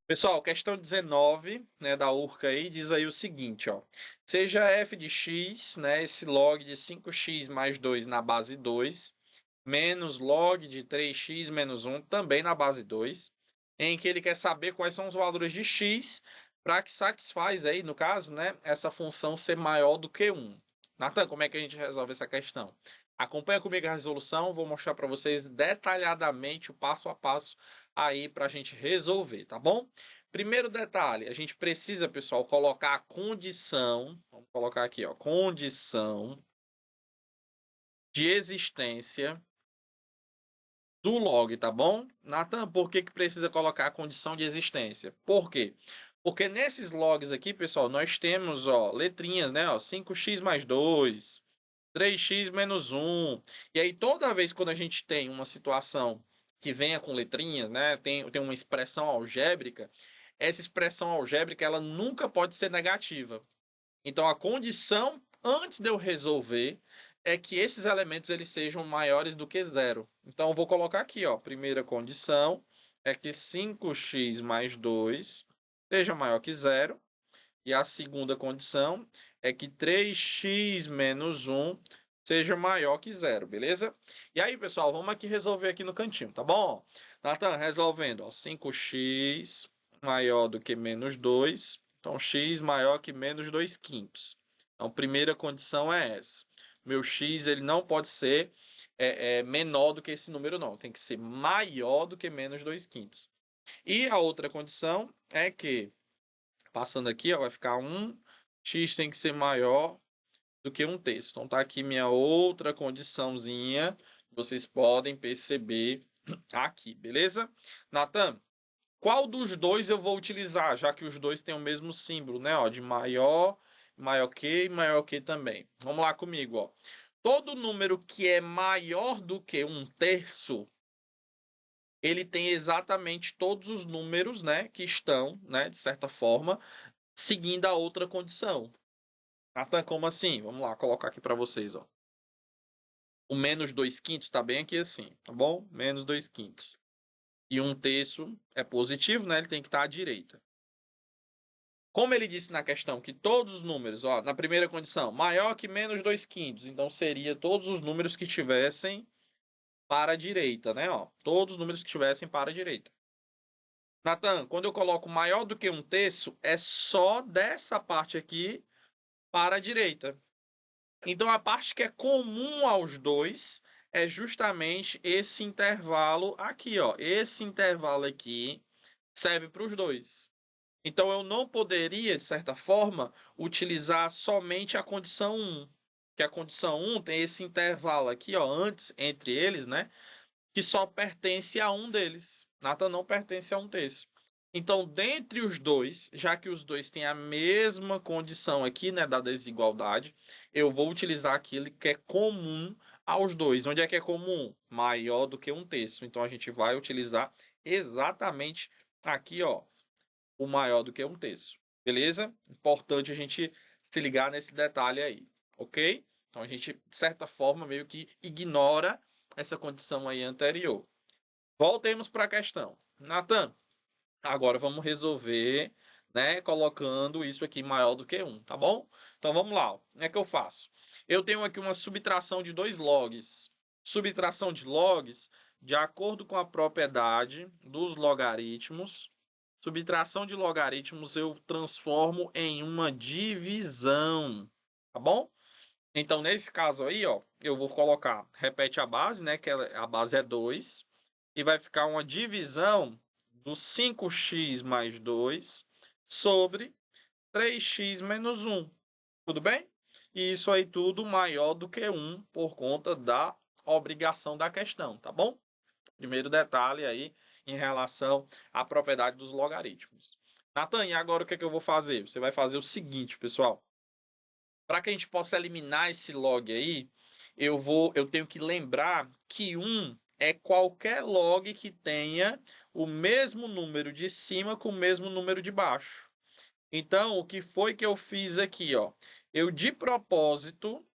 Pessoal, questão 19, né, da URCA aí, diz aí o seguinte, ó. Seja f de x, né, esse log de 5x mais 2 na base 2, menos log de 3x menos 1 também na base 2, em que ele quer saber quais são os valores de x para que satisfaz aí, no caso, né, essa função ser maior do que 1. Natan, como é que a gente resolve essa questão? Acompanha comigo a resolução, vou mostrar para vocês detalhadamente o passo a passo aí para a gente resolver, tá bom? Primeiro detalhe, a gente precisa, pessoal, colocar a condição, vamos colocar aqui, ó, condição de existência do log, tá bom? Nathan, por que precisa colocar a condição de existência? Por quê? Porque nesses logs aqui, pessoal, nós temos, ó, letrinhas, né, ó, 5x mais 2, 3x menos 1. E aí toda vez quando a gente tem uma situação que venha com letrinhas, né, tem uma expressão algébrica, essa expressão algébrica ela nunca pode ser negativa. Então a condição antes de eu resolver é que esses elementos eles sejam maiores do que zero. Então eu vou colocar aqui, ó, primeira condição é que 5x mais 2 seja maior que zero. E a segunda condição é que 3x menos 1 seja maior que zero, beleza? E aí, pessoal, vamos aqui resolver aqui no cantinho, tá bom? Natan, resolvendo, ó, 5x maior do que menos 2, então x maior que menos 2 quintos. Então, primeira condição é essa. Meu x ele não pode ser menor do que esse número, não. Tem que ser maior do que menos 2 quintos. E a outra condição é que passando aqui, ó, vai ficar 1, x tem que ser maior do que 1/3. Então tá aqui minha outra condiçãozinha, vocês podem perceber aqui, beleza? Natan, qual dos dois eu vou utilizar, já que os dois têm o mesmo símbolo, né, ó, de maior, maior que e maior que também. Vamos lá comigo, ó. Todo número que é maior do que 1/3, ele tem exatamente todos os números, né, que estão, né, de certa forma, seguindo a outra condição. Natan, como assim? Vamos lá, colocar aqui para vocês, ó. O menos 2 quintos está bem aqui assim, tá bom? Menos 2 quintos. E 1/3 é positivo, né? Ele tem que estar à direita. Como ele disse na questão que todos os números, ó, na primeira condição, maior que menos 2 quintos, então seria todos os números que estivessem para a direita, né? Ó, todos os números que estivessem para a direita. Natan, quando eu coloco maior do que 1/3, é só dessa parte aqui para a direita. Então, a parte que é comum aos dois é justamente esse intervalo aqui, ó. Esse intervalo aqui serve para os dois. Então, eu não poderia, de certa forma, utilizar somente a condição 1. Que a condição 1 tem esse intervalo aqui, ó, antes, entre eles, né? Que só pertence a um deles. Nata não pertence a um desses. Então, dentre os dois, já que os dois têm a mesma condição aqui, né, da desigualdade, eu vou utilizar aquele que é comum aos dois. Onde é que é comum? Maior do que 1/3. Então, a gente vai utilizar exatamente aqui, ó, o maior do que 1/3. Beleza? Importante a gente se ligar nesse detalhe aí, ok? Então, a gente, de certa forma, meio que ignora essa condição aí anterior. Voltemos para a questão. Natan, agora vamos resolver, né, colocando isso aqui maior do que 1, tá bom? Então vamos lá. O que é que eu faço? Eu tenho aqui uma subtração de 2 logs. Subtração de logs, de acordo com a propriedade dos logaritmos. Subtração de logaritmos eu transformo em uma divisão, tá bom? Então, nesse caso aí, ó, eu vou colocar, repete a base, né, que a base é 2, e vai ficar uma divisão do 5x mais 2 sobre 3x menos 1. Tudo bem? E isso aí tudo maior do que 1 por conta da obrigação da questão, tá bom? Primeiro detalhe aí em relação à propriedade dos logaritmos. Natan, e agora o que é que eu vou fazer? Você vai fazer o seguinte, pessoal. Para que a gente possa eliminar esse log aí, eu tenho que lembrar que 1 é qualquer log que tenha o mesmo número de cima com o mesmo número de baixo. Então, o que foi que eu fiz aqui, ó? Eu de propósito,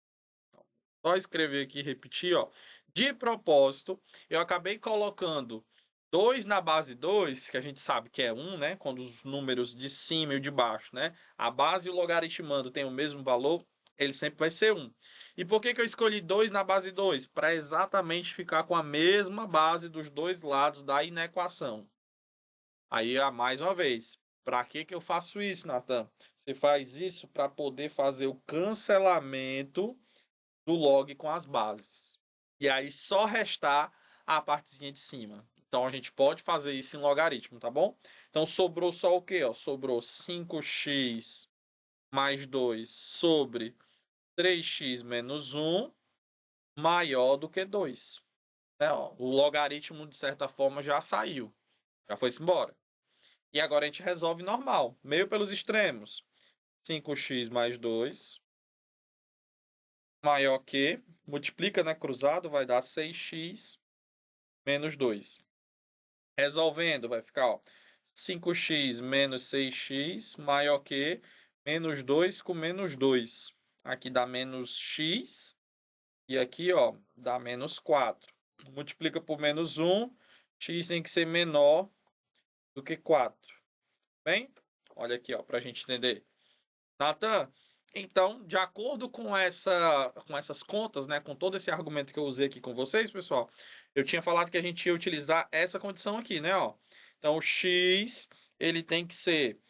só escrever aqui e repetir, ó. De propósito, eu acabei colocando 2 na base 2, que a gente sabe que é 1, né? Quando os números de cima e o de baixo, né? A base e o logaritmando têm o mesmo valor, ele sempre vai ser 1. E por que eu escolhi 2 na base 2? Para exatamente ficar com a mesma base dos dois lados da inequação. Aí, mais uma vez, para que eu faço isso, Natan? Você faz isso para poder fazer o cancelamento do log com as bases. E aí só restar a partezinha de cima. Então a gente pode fazer isso em logaritmo, tá bom? Então sobrou só o quê? Ó? Sobrou 5x mais 2 sobre 3x menos 1 maior do que 2. Ó, o logaritmo, de certa forma, já saiu. Já foi-se embora. E agora a gente resolve normal. Meio pelos extremos. 5x mais 2 maior que, multiplica, né, cruzado, vai dar 6x menos 2. Resolvendo, vai ficar, ó, 5x menos 6x maior que menos 2 com menos 2. Aqui dá menos x e aqui, ó, dá menos 4. Multiplica por menos 1, x tem que ser menor do que 4. Bem? Olha aqui, ó, para a gente entender. Natan, então, de acordo com essas contas, né, com todo esse argumento que eu usei aqui com vocês, pessoal, eu tinha falado que a gente ia utilizar essa condição aqui, né, ó. Então, o x, ele tem que ser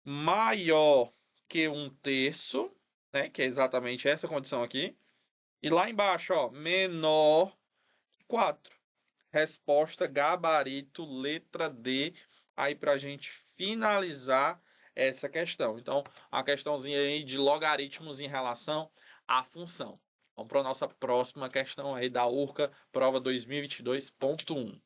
maior que 1/3, né, que é exatamente essa condição aqui. E lá embaixo, ó, menor que 4. Resposta gabarito, letra D, aí para a gente finalizar essa questão. Então, a questãozinha aí de logaritmos em relação à função. Vamos para a nossa próxima questão aí da URCA, prova 2022.1.